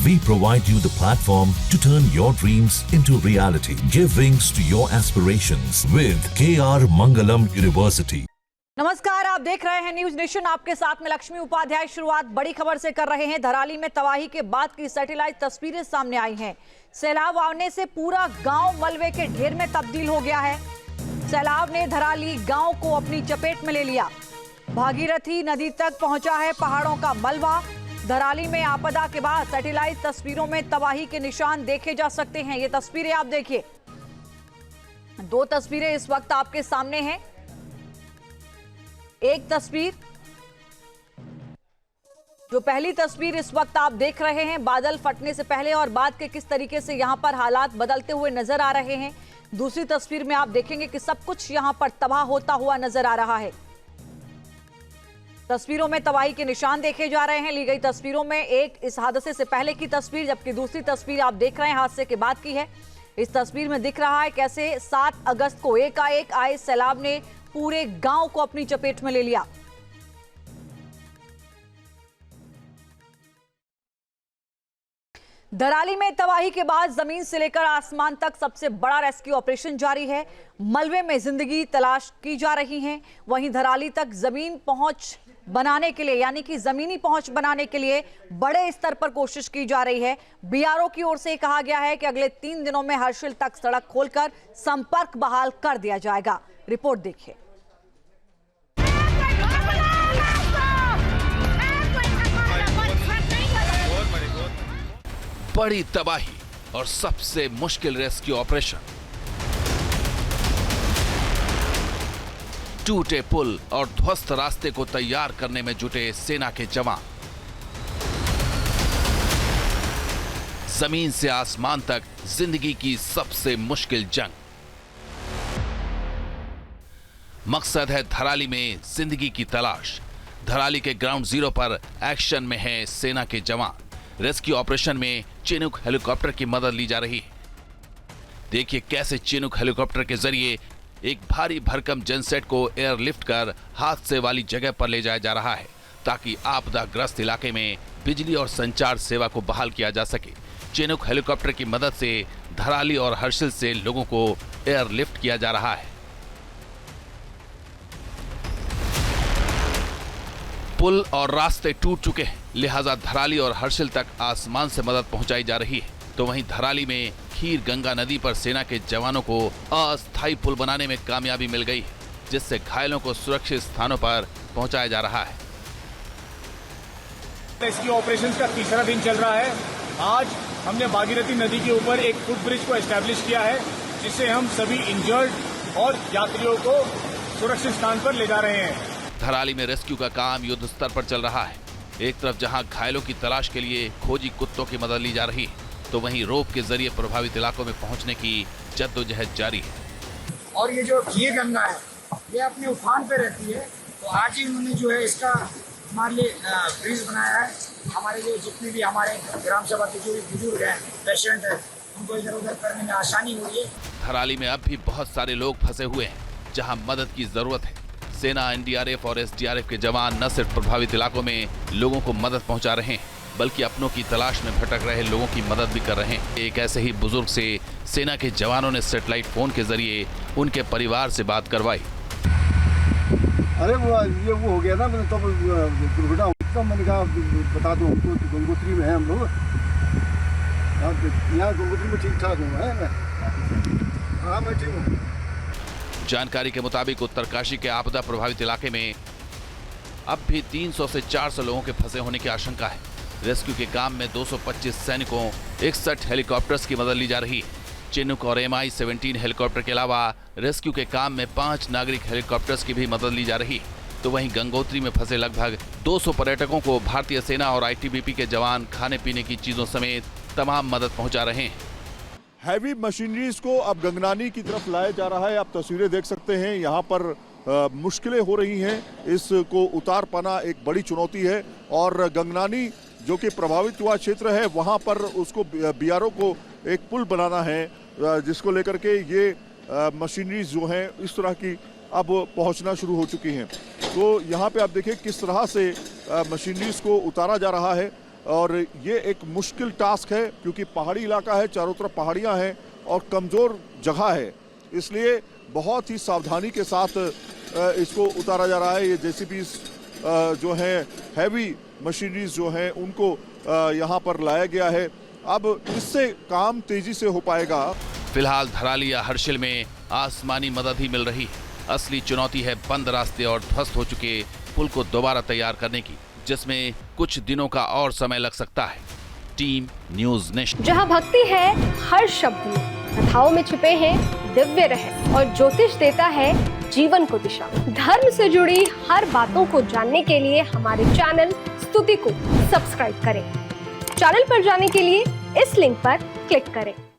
We provide you the platform to turn your dreams into reality. Give wings to your aspirations with KR Mangalam University. नमस्कार, आप देख रहे हैं news nation. आपके साथ में लक्ष्मी उपाध्याय। शुरुआत बड़ी खबर से कर रहे हैं। धराली में तबाही के बाद की सैटेलाइट तस्वीरें सामने आई हैं। सैलाब आने से पूरा गांव मलबे के ढेर में तब्दील हो गया है। सैलाब ने धराली गांव को अपनी चपेट में ले लिया। भागीरथी नदी तक पहुंचा है पहाड़ों का मलबा। धराली में आपदा के बाद सैटेलाइट तस्वीरों में तबाही के निशान देखे जा सकते हैं। ये तस्वीरें आप देखिए, दो तस्वीरें इस वक्त आपके सामने हैं। एक तस्वीर, जो पहली तस्वीर इस वक्त आप देख रहे हैं, बादल फटने से पहले और बाद के किस तरीके से यहां पर हालात बदलते हुए नजर आ रहे हैं। दूसरी तस्वीर में आप देखेंगे कि सब कुछ यहां पर तबाह होता हुआ नजर आ रहा है। तस्वीरों में तबाही के निशान देखे जा रहे हैं। ली गई तस्वीरों में एक इस हादसे से पहले की तस्वीर, जबकि दूसरी तस्वीर आप देख रहे हैं हादसे के बाद की है। इस तस्वीर में दिख रहा है कैसे 7 अगस्त को एकाएक आए सैलाब ने पूरे गांव को अपनी चपेट में ले लिया। धराली में तबाही के बाद जमीन से लेकर आसमान तक सबसे बड़ा रेस्क्यू ऑपरेशन जारी है। मलबे में जिंदगी तलाश की जा रही है। वहीं धराली तक जमीन पहुंच बनाने के लिए, यानी कि जमीनी पहुंच बनाने के लिए बड़े स्तर पर कोशिश की जा रही है। बीआरओ की ओर से कहा गया है कि अगले 3 दिनों में हर्षिल तक सड़क खोलकर संपर्क बहाल कर दिया जाएगा। रिपोर्ट देखिए। बड़ी तबाही और सबसे मुश्किल रेस्क्यू ऑपरेशन। टूटे पुल और ध्वस्त रास्ते को तैयार करने में जुटे सेना के जवान। जमीन से आसमान तक जिंदगी की सबसे मुश्किल जंग। मकसद है धराली में जिंदगी की तलाश। धराली के ग्राउंड जीरो पर एक्शन में है सेना के जवान। रेस्क्यू ऑपरेशन में चिनूक हेलीकॉप्टर की मदद ली जा रही है। देखिए कैसे चिनूक हेलीकॉप्टर के जरिए एक भारी भरकम जनसेट को एयरलिफ्ट कर हादसे वाली जगह पर ले जाया जा रहा है, ताकि आपदाग्रस्त इलाके में बिजली और संचार सेवा को बहाल किया जा सके। चिनूक हेलीकॉप्टर की मदद से धराली और हर्षिल से लोगों को एयरलिफ्ट किया जा रहा है। पुल और रास्ते टूट चुके हैं, लिहाजा धराली और हर्षिल तक आसमान से मदद पहुंचाई जा रही है। तो वहीं धराली में खीर गंगा नदी पर सेना के जवानों को अस्थायी पुल बनाने में कामयाबी मिल गई है, जिससे घायलों को सुरक्षित स्थानों पर पहुंचाया जा रहा है। रेस्क्यू ऑपरेशंस का तीसरा दिन चल रहा है। आज हमने भागीरथी नदी के ऊपर एक फुटब्रिज को एस्टैब्लिश किया है, जिससे हम सभी इंजर्ड और यात्रियों को सुरक्षित स्थान पर ले जा रहे हैं। धराली में रेस्क्यू का काम युद्ध स्तर पर चल रहा है। एक तरफ जहां घायलों की तलाश के लिए खोजी कुत्तों की मदद ली जा रही है, तो वहीं रोप के जरिए प्रभावित इलाकों में पहुंचने की जद्दोजहद जारी है। और ये जो खीर गंगा है, ये अपने उफान पे रहती है, तो आज ही उन्होंने जो है इसका हमारे लिए ब्रिज बनाया है। हमारे लिए जितने भी हमारे ग्राम सभा के जो भी बुजुर्ग हैं, पेशेंट हैं, उनको इधर उधर करने में आसानी हो रही है। धराली में अब भी बहुत सारे लोग फंसे हुए हैं, जहाँ मदद की जरूरत है। सेना, एनडीआरएफ और एसडीआरएफ के जवान न सिर्फ प्रभावित इलाकों में लोगों को मदद पहुंचा रहे हैं, बल्कि अपनों की तलाश में भटक रहे लोगों की मदद भी कर रहे हैं। एक ऐसे ही बुजुर्ग से सेना के जवानों ने सैटेलाइट फोन के जरिए उनके परिवार से बात करवाई। अरे ये वो हो गया ना, मैंने तो दुर्घटना, तो मैंने कहा बता दो हमको, गंगोत्री में है हम लोग। यहाँ गंगोत्री में ठीक ठाक हूँ। हाँ मैं ठीक हूँ। जानकारी के मुताबिक उत्तरकाशी के आपदा प्रभावित इलाके में अब भी 300 से 400 लोगों के फंसे होने की आशंका है। रेस्क्यू के काम में 225 सैनिकों, 61 हेलीकॉप्टर्स की मदद ली जा रही है। चिनूक और MI-17 हेलीकॉप्टर के अलावा रेस्क्यू के काम में 5 नागरिक हेलीकॉप्टर्स की भी मदद ली जा रही है। तो वहीं गंगोत्री में फंसे लगभग 200 पर्यटकों को भारतीय सेना और ITBP के जवान खाने पीने की चीजों समेत तमाम मदद पहुंचा रहे हैं। हैवी मशीनरीज को अब गंगनानी की तरफ लाया जा रहा है। आप तस्वीरें देख सकते हैं, यहाँ पर मुश्किलें हो रही हैं। इसको उतार पाना एक बड़ी चुनौती है और गंगनानी जो कि प्रभावित हुआ क्षेत्र है, वहाँ पर उसको BRO को एक पुल बनाना है, जिसको लेकर के ये मशीनरीज जो हैं इस तरह की अब पहुंचना शुरू हो चुकी हैं। तो यहाँ पे आप देखिए किस तरह से मशीनरीज को उतारा जा रहा है। और ये एक मुश्किल टास्क है क्योंकि पहाड़ी इलाका है, चारों तरफ पहाड़ियां हैं और कमज़ोर जगह है, इसलिए बहुत ही सावधानी के साथ इसको उतारा जा रहा है। ये जेसीबीज जो हैं, हैवी मशीनरीज जो हैं, उनको यहाँ पर लाया गया है। अब इससे काम तेजी से हो पाएगा। फिलहाल धराली या हर्षिल में आसमानी मदद ही मिल रही है। असली चुनौती है बंद रास्ते और ध्वस्त हो चुके पुल को दोबारा तैयार करने की, जिसमें कुछ दिनों का और समय लग सकता है। Team news nation. जहां भक्ति है हर शब्द में, कथाओं में छिपे हैं दिव्य रहस्य और ज्योतिष देता है जीवन को दिशा। धर्म से जुड़ी हर बातों को जानने के लिए हमारे चैनल स्तुति को सब्सक्राइब करें। चैनल पर जाने के लिए इस लिंक पर क्लिक करें।